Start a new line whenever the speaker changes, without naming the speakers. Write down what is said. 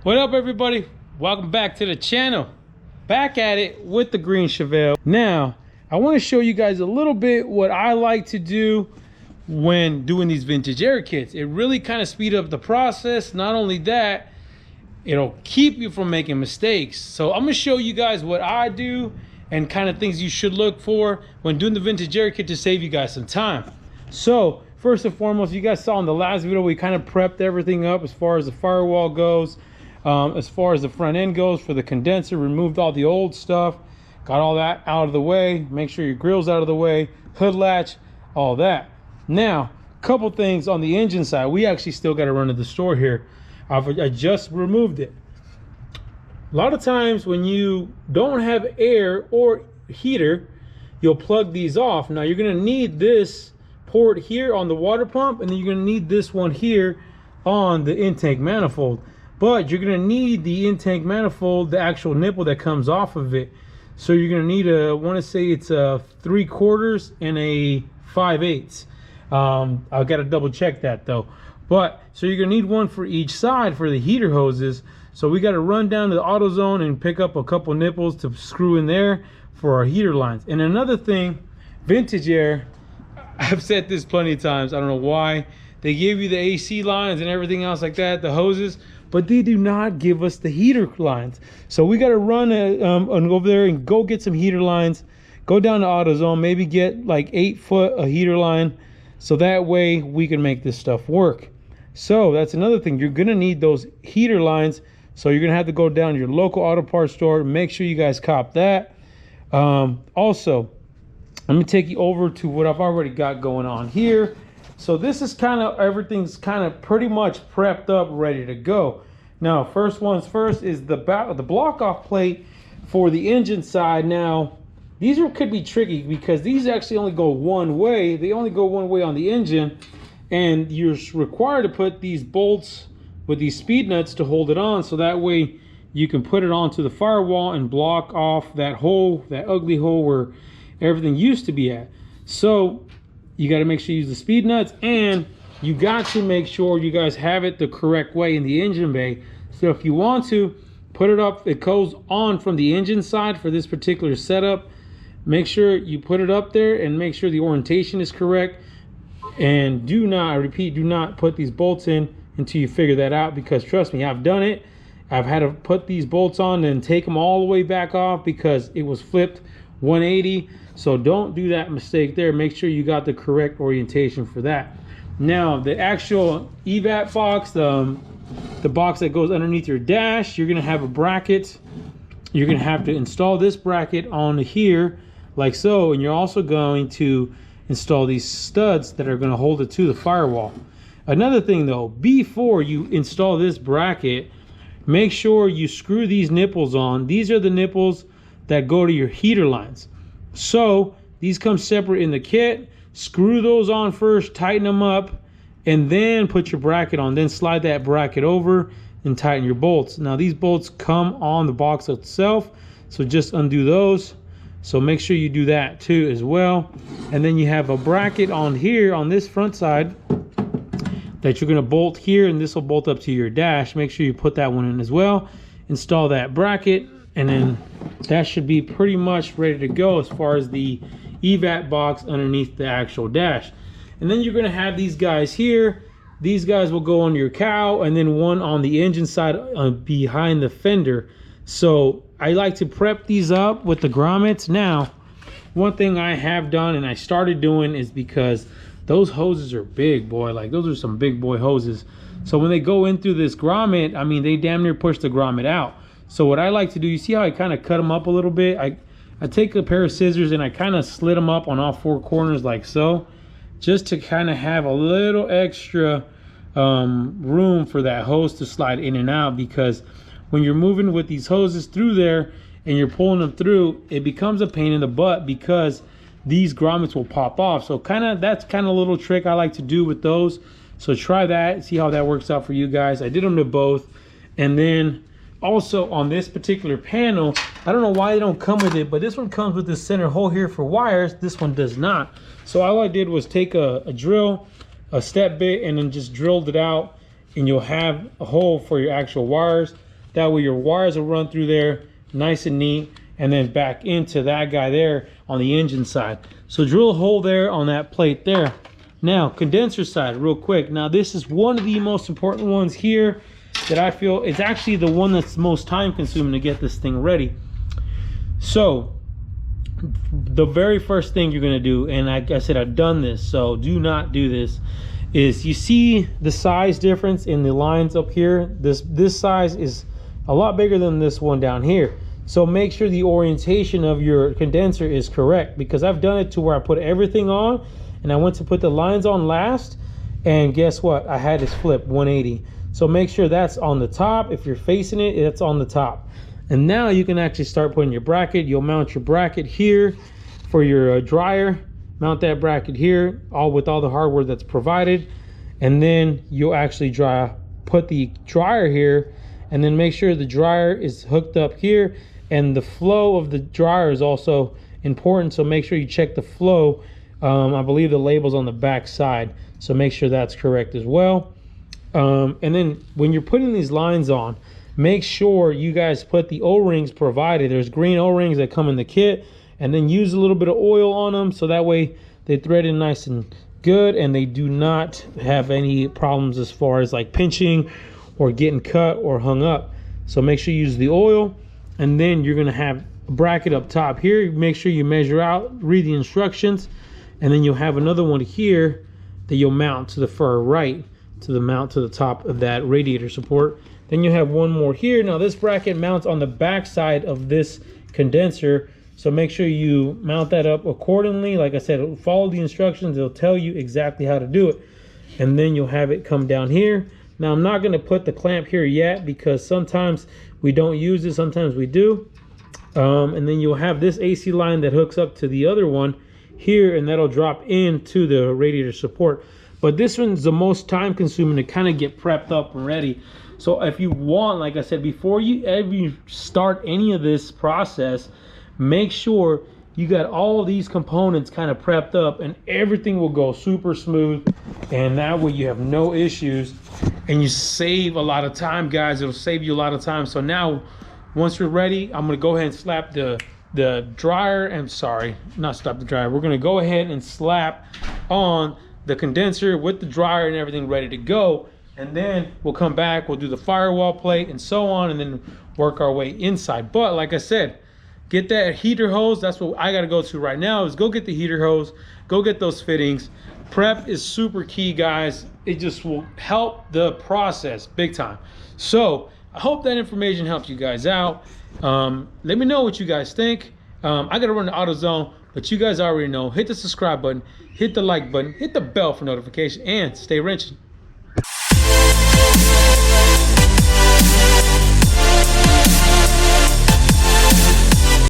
What up, everybody? Welcome back to the channel. Back at it with the green Chevelle. Now, I want to show you guys a little bit what I like to do when doing these vintage air kits. It really kind of speeds up the process. Not only that, it'll keep you from making mistakes. So I'm going to show you guys what I do and kind of things you should look for when doing the vintage air kit to save you guys some time. So first and foremost, you guys saw in the last video, we kind of prepped everything up as far as the firewall goes. As far as the front end goes for the condenser, removed all the old stuff, got all that out of the way, make sure your grill's out of the way, hood latch, all that. Now, a couple things on the engine side. We actually still got to run to the store here. I just removed it. A lot of times when you don't have air or heater, you'll plug these off. Now you're going to need this port here on the water pump, and then you're going to need this one here on the intake manifold. But you're going to need the intake manifold, the actual nipple that comes off of it. So you're going to need I want to say it's a 3/4 and a 5/8. I've got to double check that though. But so you're going to need one for each side for the heater hoses. So we got to run down to the AutoZone and pick up a couple nipples to screw in there for our heater lines. And another thing, vintage air, I've said this plenty of times, I don't know why. They give you the AC lines and everything else like that, the hoses, but they do not give us the heater lines. So we got to run over there and go get some heater lines, go down to AutoZone, maybe get like 8 foot a heater line, so that way we can make this stuff work. So that's another thing, you're gonna need those heater lines. So you're gonna have to go down to your local auto parts store, make sure you guys cop that. Also, let me take you over to what I've already got going on here. So this is kind of, everything's kind of pretty much prepped up, ready to go. Now, first ones first is the block off plate for the engine side. Now, these could be tricky because these actually only go one way. They only go one way on the engine, and you're required to put these bolts with these speed nuts to hold it on, so that way you can put it onto the firewall and block off that hole, that ugly hole where everything used to be at. So you got to make sure you use the speed nuts, and you got to make sure you guys have it the correct way in the engine bay. So if you want to put it up, it goes on from the engine side for this particular setup. Make sure you put it up there and make sure the orientation is correct. And do not, I repeat, do not put these bolts in until you figure that out, because trust me, I've done it. I've had to put these bolts on and take them all the way back off because it was flipped 180. So don't do that mistake there. Make sure you got the correct orientation for that. Now, the actual EVAP box, the box that goes underneath your dash, you're gonna have a bracket. You're gonna have to install this bracket on here like so, and you're also going to install these studs that are gonna hold it to the firewall. Another thing though, before you install this bracket, make sure you screw these nipples on. These are the nipples that go to your heater lines. So these come separate in the kit. Screw those on first, tighten them up, and then put your bracket on. Then slide that bracket over and tighten your bolts. Now these bolts come on the box itself, so just undo those. So make sure you do that too as well. And then you have a bracket on here on this front side that you're going to bolt here, and this will bolt up to your dash. Make sure you put that one in as well. Install that bracket, and then that should be pretty much ready to go as far as the EVAP box underneath the actual dash. And then you're going to have these guys here. These guys will go on your cow, and then one on the engine side behind the fender. So I like to prep these up with the grommets. Now, one thing I have done and I started doing is, because those hoses are big, boy, like those are some big boy hoses. So when they go in through this grommet, I mean, they damn near push the grommet out. So what I like to do, you see how I kind of cut them up a little bit? I take a pair of scissors and I kind of slit them up on all 4 corners like so, just to kind of have a little extra room for that hose to slide in and out. Because when you're moving with these hoses through there and you're pulling them through, it becomes a pain in the butt because these grommets will pop off. So that's kind of a little trick I like to do with those. So try that, see how that works out for you guys. I did them to both. And then also on this particular panel, I don't know why they don't come with it, but this one comes with this center hole here for wires. This one does not. So all I did was take a drill, a step bit, and then just drilled it out, and you'll have a hole for your actual wires. That way your wires will run through there nice and neat, and then back into that guy there on the engine side. So drill a hole there on that plate there. Now, condenser side, real quick. Now, this is one of the most important ones here that I feel it's actually the one that's most time consuming to get this thing ready. So the very first thing you're gonna do, and like I said, I've done this, so do not do this, is you see the size difference in the lines up here. This size is a lot bigger than this one down here. So make sure the orientation of your condenser is correct, because I've done it to where I put everything on and I went to put the lines on last, and guess what? I had this flip 180. So make sure that's on the top. If you're facing it, it's on the top. And now you can actually start putting your bracket. You'll mount your bracket here for your dryer. Mount that bracket here, all with all the hardware that's provided. And then you'll actually put the dryer here, and then make sure the dryer is hooked up here. And the flow of the dryer is also important, so make sure you check the flow. I believe the label's on the back side, so make sure that's correct as well. And then when you're putting these lines on, make sure you guys put the O-rings provided. There's green O-rings that come in the kit, and then use a little bit of oil on them so that way they thread in nice and good, and they do not have any problems as far as like pinching or getting cut or hung up. So make sure you use the oil. And then you're gonna have a bracket up top here. Make sure you measure out, read the instructions, and then you'll have another one here that you'll mount to the far right, to the mount to the top of that radiator support. Then you have one more here. Now this bracket mounts on the back side of this condenser, so make sure you mount that up accordingly. Like I said, follow the instructions. They'll tell you exactly how to do it. And then you'll have it come down here. Now I'm not gonna put the clamp here yet, because sometimes we don't use it, sometimes we do. And then you'll have this AC line that hooks up to the other one here, and that'll drop into the radiator support. But this one's the most time consuming to kind of get prepped up and ready. So if you want, like I said, before you ever start any of this process, make sure you got all these components kind of prepped up, and everything will go super smooth, and that way you have no issues and you save a lot of time, guys. It'll save you a lot of time. So now once you're ready, I'm gonna go ahead and slap the dryer, and sorry, not slap the dryer, we're gonna go ahead and slap on the condenser with the dryer and everything ready to go. And then we'll come back, we'll do the firewall plate and so on, and then work our way inside. But like I said, get that heater hose. That's what I got to go to right now, is go get the heater hose, go get those fittings. Prep is super key, guys. It just will help the process big time. So I hope that information helps you guys out. Let me know what you guys think. I got to run to AutoZone, but you guys already know. Hit the subscribe button, hit the like button, hit the bell for notification, and stay wrenching.